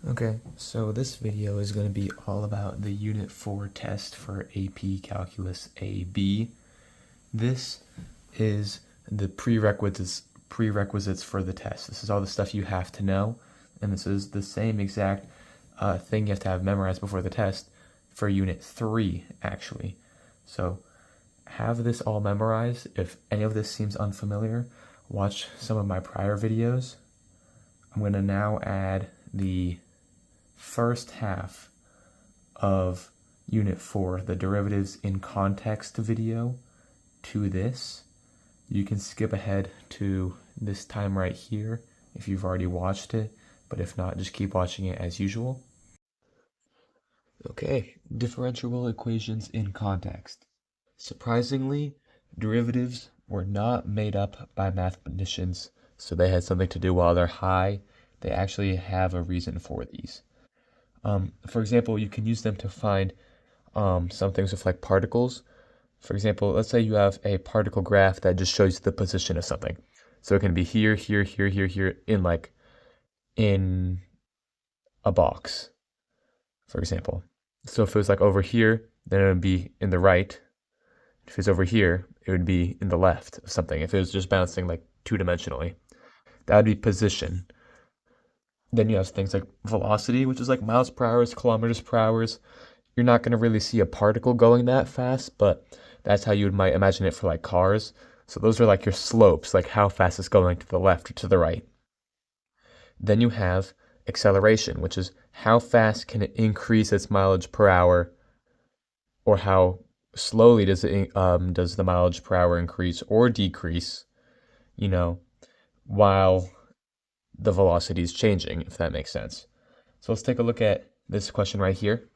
Okay, so this video is going to be all about the Unit 4 test for AP Calculus AB. This is the prerequisites for the test. This is all the stuff you have to know, and this is the same exact thing you have to have memorized before the test for Unit 3, actually. So have this all memorized. If any of this seems unfamiliar, watch some of my prior videos. I'm going to now add the first half of Unit 4, the derivatives in context video, to this. You can skip ahead to this time right here if you've already watched it, but if not, just keep watching it as usual. Okay, differential equations in context. Surprisingly, derivatives were not made up by mathematicians, so they had something to do while they're high. They actually have a reason for these. For example, you can use them to find some things with like particles. For example, let's say you have a particle graph that just shows the position of something. So it can be here, here, here, here, here, in a box, for example. So if it was like over here, then it would be in the right. If it was over here, it would be in the left of something. If it was just bouncing like two-dimensionally, that would be position. Then you have things like velocity, which is like miles per hour, kilometers per hour. You're not going to really see a particle going that fast, but that's how you might imagine it for like cars. So those are like your slopes, like how fast it's going to the left or to the right. Then you have acceleration, which is how fast can it increase its mileage per hour, or how slowly does the mileage per hour increase or decrease, while the velocity is changing, if that makes sense. So let's take a look at this question right here.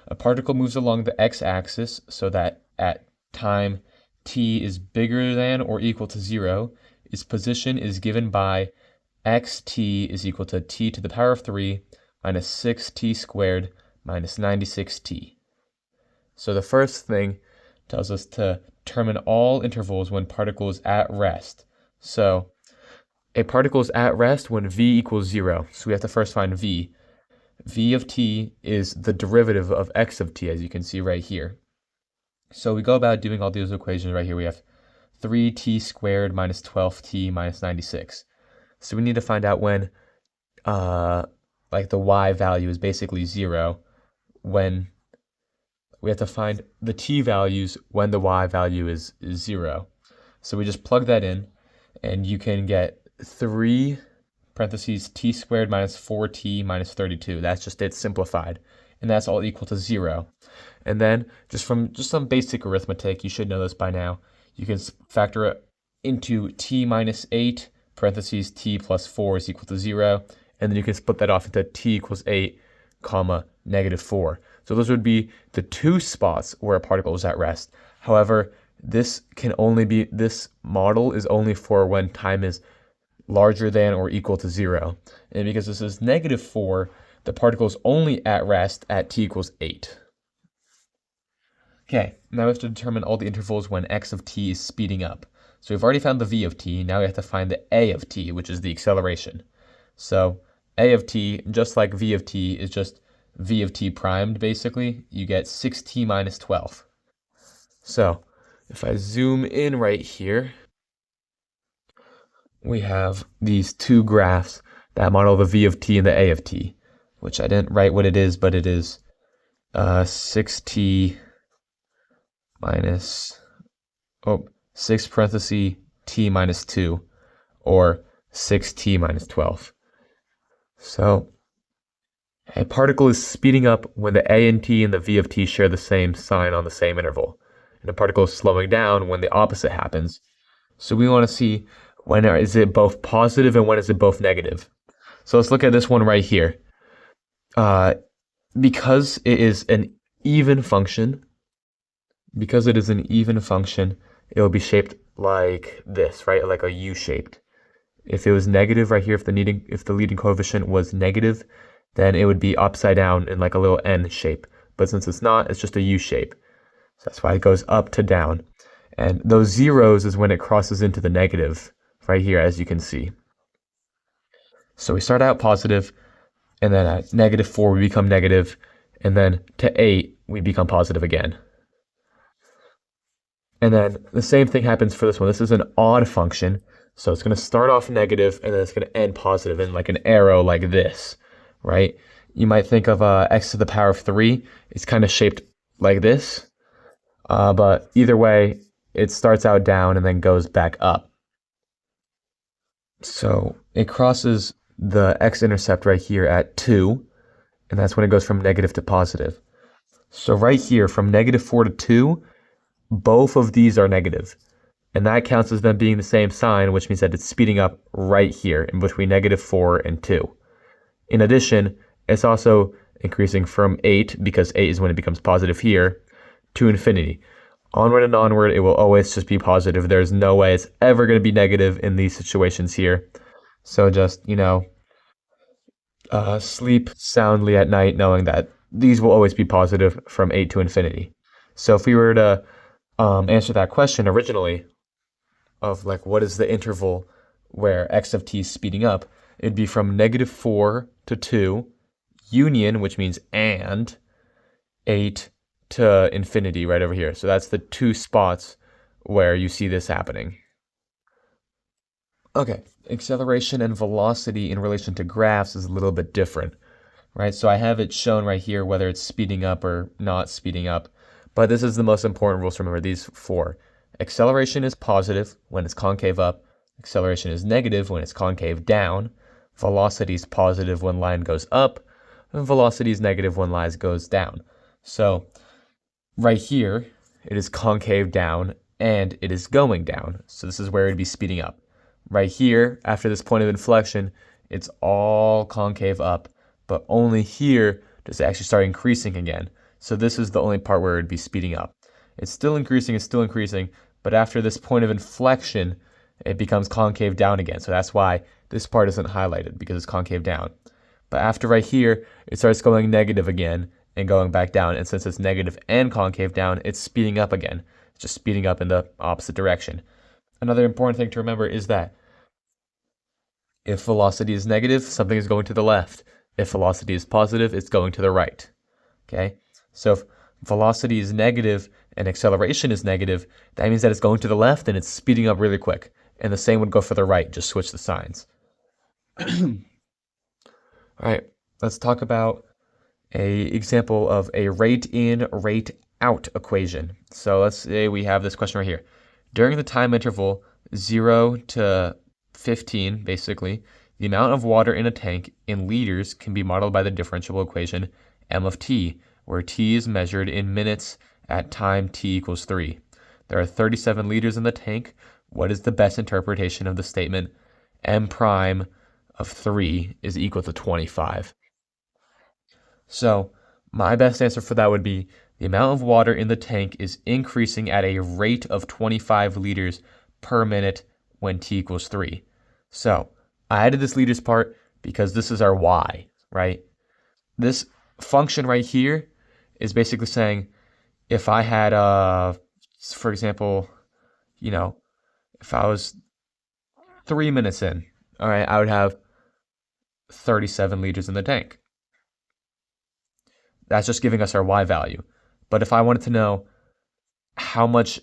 A particle moves along the x-axis so that at time t is bigger than or equal to 0, its position is given by xt is equal to t to the power of 3 minus 6t squared minus 96t. So the first thing tells us to determine all intervals when particle is at rest. So a particle is at rest when v equals 0. So we have to first find v. V of t is the derivative of x of t, as you can see right here. So we go about doing all these equations right here. We have 3t squared minus 12t minus 96. So we need to find out when like the y value is basically 0, when we have to find the t values when the y value is 0. So we just plug that in, and you can get 3 parentheses t squared minus 4t minus 32. That's just it simplified, and that's all equal to 0. And then just from some basic arithmetic, you should know this by now, you can factor it into t minus 8 parentheses t plus 4 is equal to 0, and then you can split that off into t equals 8 comma negative 4. So those would be the two spots where a particle is at rest. However, this model is only for when time is larger than or equal to 0. And because this is negative 4, the particle is only at rest at t equals 8. Okay, now we have to determine all the intervals when x of t is speeding up. So we've already found the v of t, now we have to find the a of t, which is the acceleration. So a of t, just like v of t, is just v of t primed, basically. You get 6t minus 12. So if I zoom in right here, we have these two graphs that model the v of t and the a of t, which I didn't write what it is, but it is 6t minus 6 parentheses t minus 2, or 6t minus 12. So a particle is speeding up when the a and t and the v of t share the same sign on the same interval, and a particle is slowing down when the opposite happens. So we want to see when is it both positive and when is it both negative. So let's look at this one right here. Because it is an even function, it will be shaped like this, right? Like a U-shaped. If it was negative right here, if the leading coefficient was negative, then it would be upside down in like a little N shape. But since it's not, it's just a U shape. So that's why it goes up to down. And those zeros is when it crosses into the negative right here, as you can see. So we start out positive, and then at -4 we become negative, and then to 8 we become positive again. And then the same thing happens for this one. This is an odd function, so it's going to start off negative and then it's going to end positive in like an arrow like this, right? You might think of x to the power of 3. It's kind of shaped like this, but either way, it starts out down and then goes back up. So it crosses the x-intercept right here at 2, and that's when it goes from negative to positive. So right here, from -4 to 2, both of these are negative, and that counts as them being the same sign, which means that it's speeding up right here in between -4 and 2. In addition, it's also increasing from 8, because 8 is when it becomes positive here, to infinity. Onward and onward, it will always just be positive. There's no way it's ever going to be negative in these situations here. So just, sleep soundly at night knowing that these will always be positive from 8 to infinity. So if we were to answer that question originally of like what is the interval where x of t is speeding up, it'd be from -4 to 2, union, which means and, 8 to infinity right over here. So that's the two spots where you see this happening. Okay, acceleration and velocity in relation to graphs is a little bit different, right? So I have it shown right here whether it's speeding up or not speeding up. But this is the most important rules to remember, these 4. Acceleration is positive when it's concave up. Acceleration is negative when it's concave down. Velocity is positive when line goes up. And velocity is negative when line goes down. So right here, it is concave down and it is going down. So this is where it'd be speeding up. Right here, after this point of inflection, it's all concave up. But only here does it actually start increasing again. So this is the only part where it would be speeding up. It's still increasing, but after this point of inflection, it becomes concave down again. So that's why this part isn't highlighted, because it's concave down. But after right here, it starts going negative again and going back down. And since it's negative and concave down, it's speeding up again. It's just speeding up in the opposite direction. Another important thing to remember is that if velocity is negative, something is going to the left. If velocity is positive, it's going to the right. Okay? So if velocity is negative and acceleration is negative, that means that it's going to the left and it's speeding up really quick. And the same would go for the right, just switch the signs. All right, let's talk about an example of a rate in, rate out equation. So let's say we have this question right here. During the time interval 0 to 15, basically, the amount of water in a tank in liters can be modeled by the differential equation m of t, where t is measured in minutes at time t equals 3. There are 37 liters in the tank. What is the best interpretation of the statement m prime of 3 is equal to 25? So my best answer for that would be the amount of water in the tank is increasing at a rate of 25 liters per minute when t equals 3. So I added this liters part because this is our y, right? This function right here is basically saying if I had, for example, if I was 3 minutes in, all right, I would have 37 liters in the tank. That's just giving us our y value. But if I wanted to know how much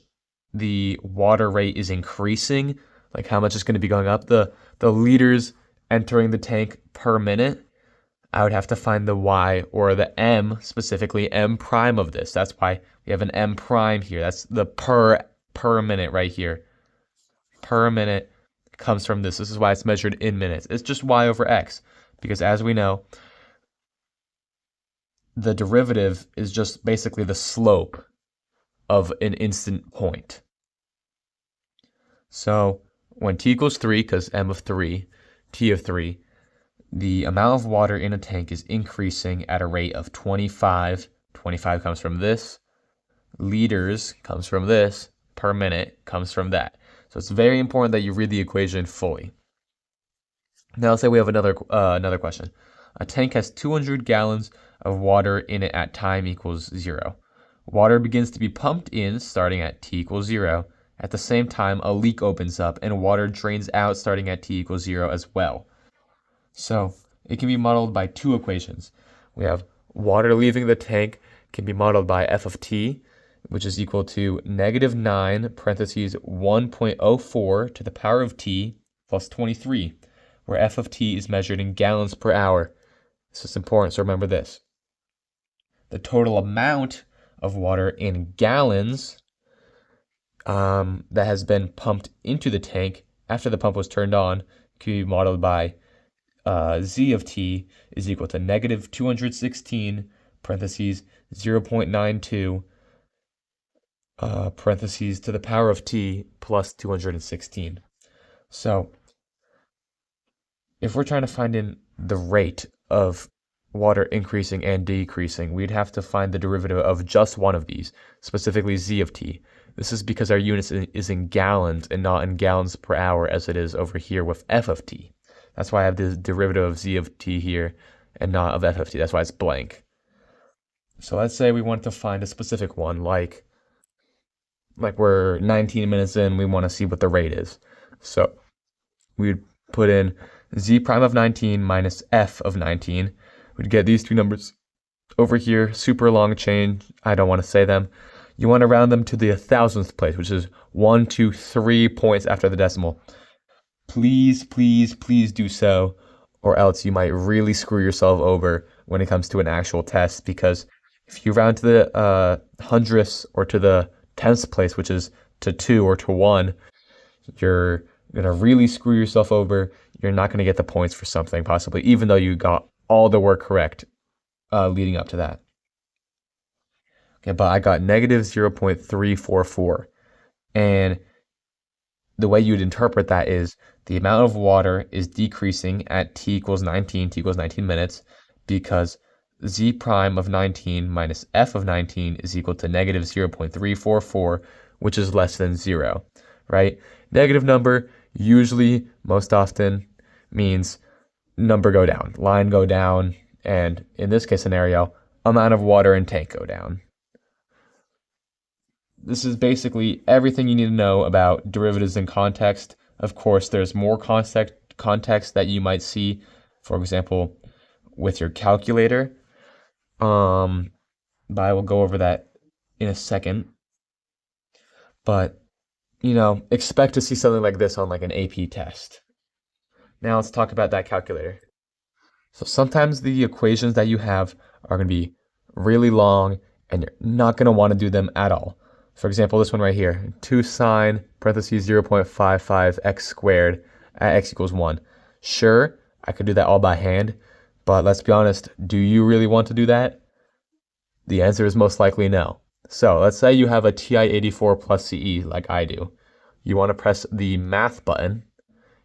the water rate is increasing, like how much is going to be going up, the liters entering the tank per minute, I would have to find the y, or the m, specifically m prime of this. That's why we have an m prime here. That's the per minute right here. Per minute comes from this. This is why it's measured in minutes. It's just y over x, because as we know, the derivative is just basically the slope of an instant point. So when t equals 3, because m of 3, t of 3, the amount of water in a tank is increasing at a rate of 25. 25 comes from this. Liters comes from this. Per minute comes from that. So it's very important that you read the equation fully. Now let's say we have another question. A tank has 200 gallons of water in it at time equals 0. Water begins to be pumped in starting at t equals 0. At the same time, a leak opens up and water drains out starting at t equals 0 as well. So it can be modeled by two equations. We have water leaving the tank can be modeled by f of t, which is equal to -9 parentheses 1.04 to the power of t plus 23, where f of t is measured in gallons per hour. This is important, so remember this. The total amount of water in gallons that has been pumped into the tank after the pump was turned on can be modeled by z of t is equal to -216 parentheses 0.92 parentheses to the power of t plus 216. So if we're trying to find in the rate of water increasing and decreasing, we'd have to find the derivative of just one of these, specifically z of t. This is because our unit is in gallons and not in gallons per hour as it is over here with f of t. That's why I have the derivative of z of t here and not of f of t. That's why it's blank. So let's say we want to find a specific one, like we're 19 minutes in, we want to see what the rate is. So we'd put in z prime of 19 minus f of 19. We'd get these two numbers over here, super long chain. I don't want to say them. You want to round them to the 1,000th place, which is 1, 2, 3 points after the decimal. Please, please, please do so, or else you might really screw yourself over when it comes to an actual test, because if you round to the hundredths or to the 10th place, which is to 2 or to 1, you're going to really screw yourself over. You're not going to get the points for something, possibly, even though you got all the work correct leading up to that. Okay, but I got -0.344. And the way you'd interpret that is the amount of water is decreasing at t equals 19 minutes, because z prime of 19 minus f of 19 is equal to -0.344, which is less than 0, right? Negative number usually, most often, means number go down, line go down, and in this case scenario, amount of water in tank go down. This is basically everything you need to know about derivatives in context. Of course, there's more context that you might see, for example, with your calculator. But I will go over that in a second. But, expect to see something like this on like an AP test. Now let's talk about that calculator. So sometimes the equations that you have are going to be really long and you're not going to want to do them at all. For example, this one right here, 2 sine parentheses 0.55 x squared at x equals 1. Sure, I could do that all by hand, but let's be honest, do you really want to do that? The answer is most likely no. So let's say you have a TI-84 plus CE like I do. You want to press the math button.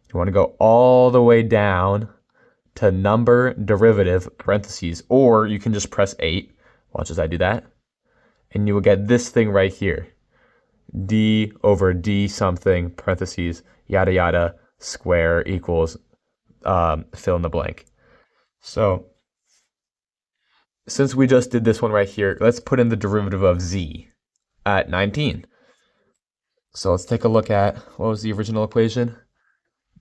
You want to go all the way down to number derivative parentheses, or you can just press 8. Watch as I do that. And you will get this thing right here. D over D something, parentheses, yada yada, square equals, fill in the blank. So, since we just did this one right here, let's put in the derivative of z at 19. So let's take a look at, what was the original equation?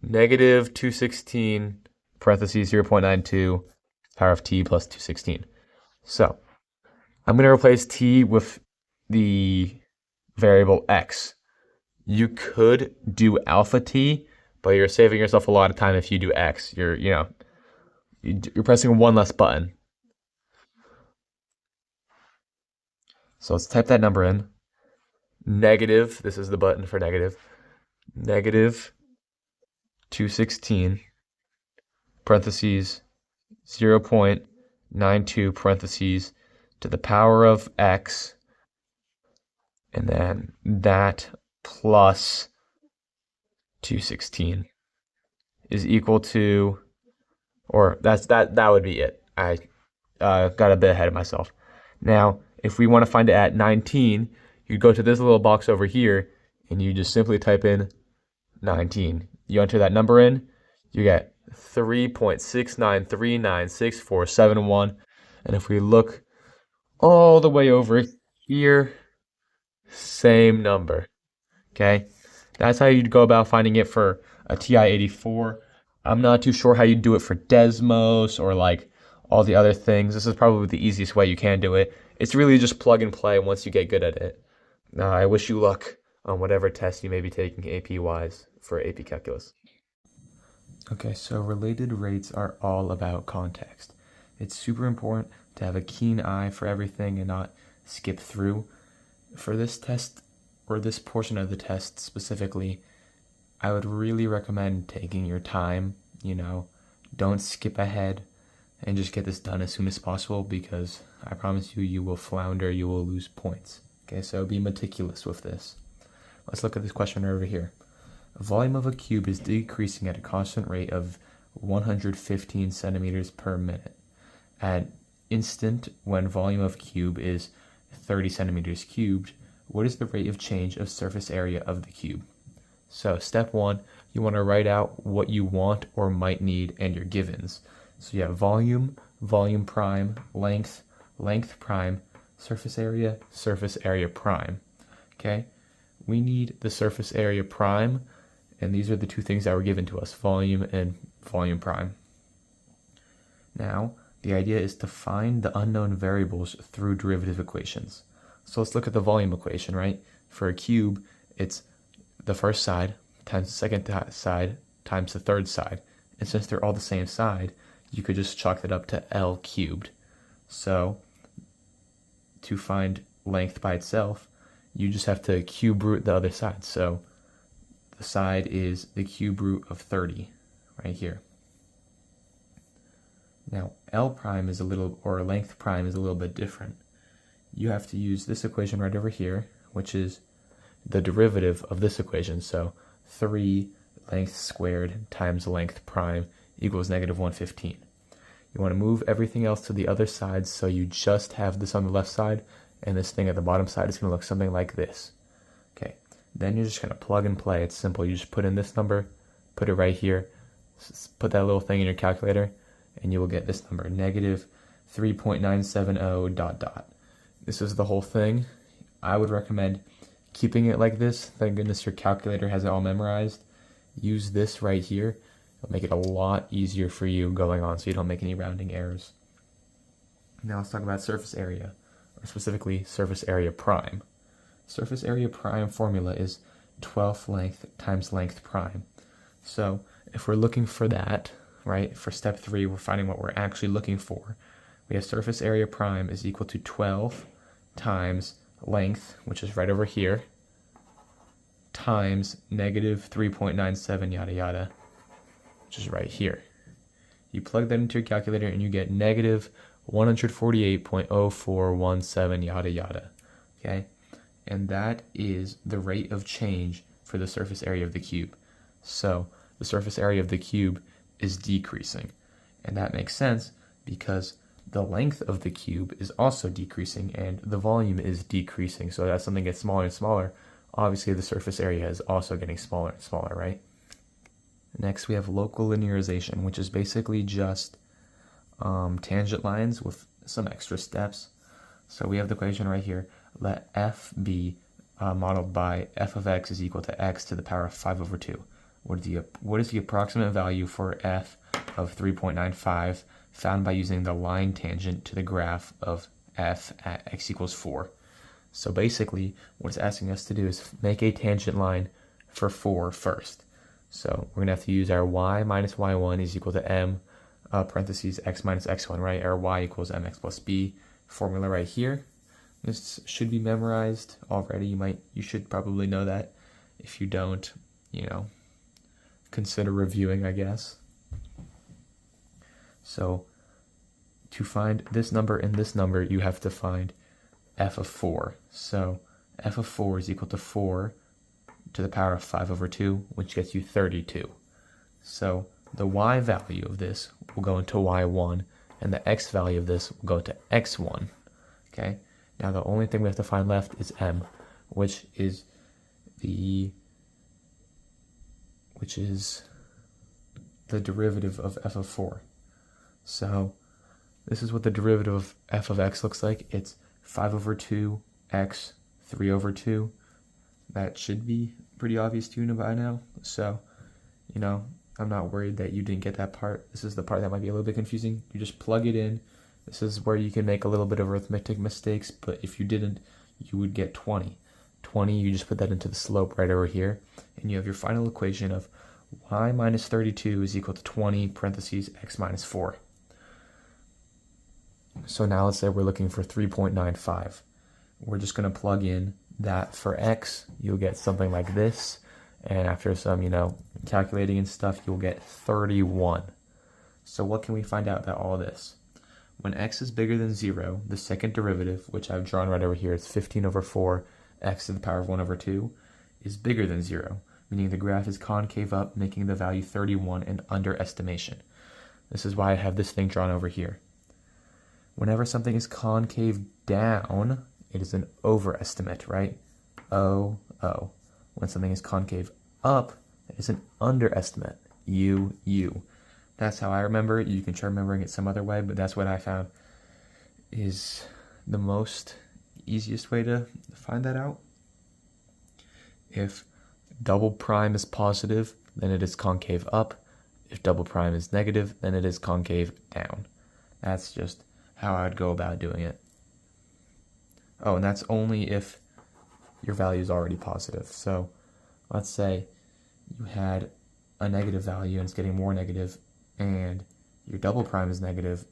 -216, parentheses, 0.92, power of t plus 216. So, I'm going to replace t with the variable x. You could do alpha t, but you're saving yourself a lot of time if you do x. You're pressing one less button. So let's type that number in. Negative, this is the button for negative, -216, parentheses, 0.92, parentheses, to the power of x, and then that plus 216 is equal to, or that would be it. I got a bit ahead of myself. Now, if we want to find it at 19, you go to this little box over here, and you just simply type in 19. You enter that number in, you get 3.69396471, and if we look all the way over here, same number, okay? That's how you'd go about finding it for a TI-84. I'm not too sure how you do it for Desmos or like all the other things. This is probably the easiest way you can do it. It's really just plug and play once you get good at it. I wish you luck on whatever test you may be taking AP-wise for AP Calculus. Okay, so related rates are all about context. It's super important to have a keen eye for everything and not skip through. For this test, or this portion of the test specifically, I would really recommend taking your time, don't skip ahead and just get this done as soon as possible, because I promise you, you will flounder, you will lose points. Okay, so be meticulous with this. Let's look at this question right over here. The volume of a cube is decreasing at a constant rate of 115 centimeters per minute. At instant, when volume of cube is 30 centimeters cubed, what is the rate of change of surface area of the cube? So step one, you want to write out what you want or might need and your givens. So you have volume, volume prime, length, length prime, surface area prime. Okay, we need the surface area prime, and these are the two things that were given to us, volume and volume prime. Now, the idea is to find the unknown variables through derivative equations. So let's look at the volume equation, right? For a cube, it's the first side times the second side times the third side. And since they're all the same side, you could just chalk that up to L cubed. So to find length by itself, you just have to cube root the other side. So the side is the cube root of 30 right here. Now L prime is or length prime is a little bit different. You have to use this equation right over here, which is the derivative of this equation. So 3 length squared times length prime equals negative 115. You want to move everything else to the other side, so you just have this on the left side, and this thing at the bottom side is going to look something like this. Okay, then you're just going to plug and play. It's simple. You just put in this number, put it right here, put that little thing in your calculator, and you will get this number, negative 3.970 dot dot. This is the whole thing. I would recommend keeping it like this. Thank goodness your calculator has it all memorized. Use this right here. It'll make it a lot easier for you going on so you don't make any rounding errors. Now let's talk about surface area, or specifically surface area prime. Surface area prime formula is 12th length times length prime. So if we're looking for that, right, for step 3, we're finding what we're actually looking for. We have surface area prime is equal to 12 times length, which is right over here, times negative 3.97 yada yada, which is right here. You plug that into your calculator and you get negative 148.0417 yada yada. Okay, and that is the rate of change for the surface area of the cube. So the surface area of the cube is decreasing, and that makes sense because the length of the cube is also decreasing and the volume is decreasing. So as something gets smaller and smaller, obviously the surface area is also getting smaller and smaller, right? Next we have local linearization, which is basically just tangent lines with some extra steps. So we have the equation right here. Let f be modeled by f of x is equal to x to the power of 5 over 2. What is the approximate value for f of 3.95 found by using the line tangent to the graph of f at x equals 4? So basically, what it's asking us to do is make a tangent line for 4 first. So we're going to have to use our y minus y1 is equal to m parentheses x minus x1, right? Our y equals mx plus b formula right here. This should be memorized already. You should probably know that. If you don't, consider reviewing, I guess. So to find this number and this number, you have to find f of 4. So f of 4 is equal to 4 to the power of 5 over 2, which gets you 32. So the y value of this will go into y1, and the x value of this will go into x1. Okay? Now the only thing we have to find left is m, which is the derivative of f of 4. So this is what the derivative of f of x looks like. It's 5 over 2 x 3 over 2. That should be pretty obvious to you by now. So, I'm not worried that you didn't get that part. This is the part that might be a little bit confusing. You just plug it in. This is where you can make a little bit of arithmetic mistakes, but if you didn't, you would get 20. 20, you just put that into the slope right over here, and you have your final equation of y minus 32 is equal to 20 parentheses x minus 4. So now let's say we're looking for 3.95. We're just going to plug in that for x. You'll get something like this, and after some, calculating and stuff, you'll get 31. So what can we find out about all this? When x is bigger than 0, the second derivative, which I've drawn right over here, it's 15 over 4 x to the power of 1 over 2, is bigger than 0, meaning the graph is concave up, making the value 31 an underestimation. This is why I have this thing drawn over here. Whenever something is concave down, it is an overestimate, right? O, O. When something is concave up, it is an underestimate. U, U. That's how I remember it. You can try remembering it some other way, but that's what I found is the most easiest way to find that out. If double prime is positive, then it is concave up. If double prime is negative, then it is concave down. That's just how I would go about doing it. Oh, and that's only if your value is already positive. So let's say you had a negative value and it's getting more negative, and your double prime is negative,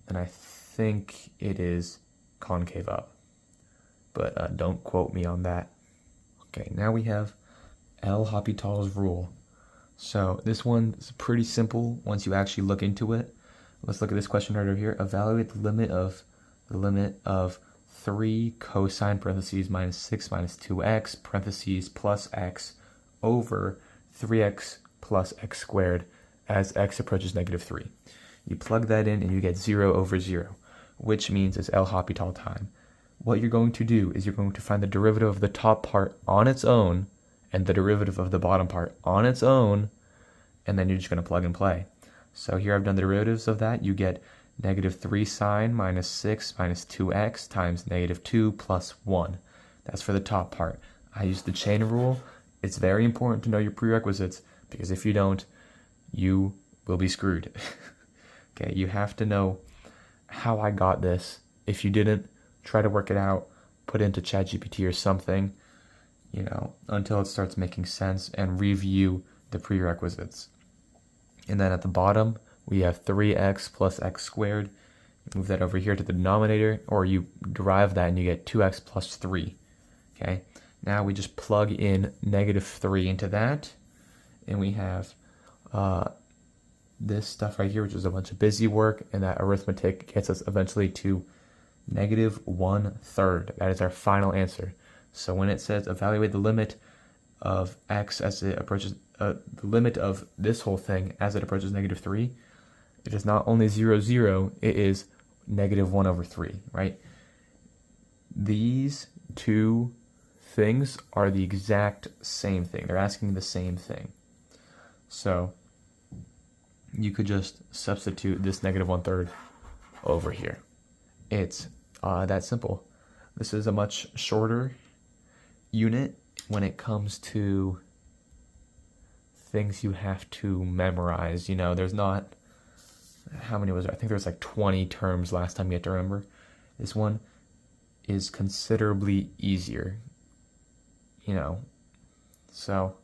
and I think it is concave up. But don't quote me on that. Okay, now we have L'Hopital's rule. So this one is pretty simple once you actually look into it. Let's look at this question right over here. Evaluate the limit of 3 cosine parentheses minus 6 minus 2x parentheses plus x over 3x plus x squared as x approaches negative 3. You plug that in and you get 0 over 0, which means it's L'Hopital time. What you're going to do is you're going to find the derivative of the top part on its own and the derivative of the bottom part on its own, and then you're just going to plug and play. So here I've done the derivatives of that. You get negative 3 sine minus 6 minus 2x times negative 2 plus 1. That's for the top part. I use the chain rule. It's very important to know your prerequisites, because if you don't, you will be screwed. Okay, you have to know how I got this. If you didn't, try to work it out, put it into ChatGPT or something, until it starts making sense, and review the prerequisites. And then at the bottom, we have 3x plus x squared. Move that over here to the denominator, or you derive that and you get 2x plus 3. Okay, now we just plug in negative 3 into that, and we have this stuff right here, which is a bunch of busy work, and that arithmetic gets us eventually to negative 1/3. That is our final answer. So when it says evaluate the limit of x as it approaches, the limit of this whole thing as it approaches negative 3, it is not only 0, 0, it is negative 1 over 3, right? These two things are the exact same thing. They're asking the same thing. So you could just substitute this negative 1/3 over here. It's that simple. This is a much shorter unit when it comes to things you have to memorize. There's not, how many was there? I think there was like 20 terms last time you had to remember. This one is considerably easier, so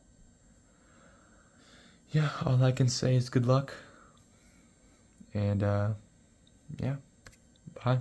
yeah, all I can say is good luck, and yeah, bye.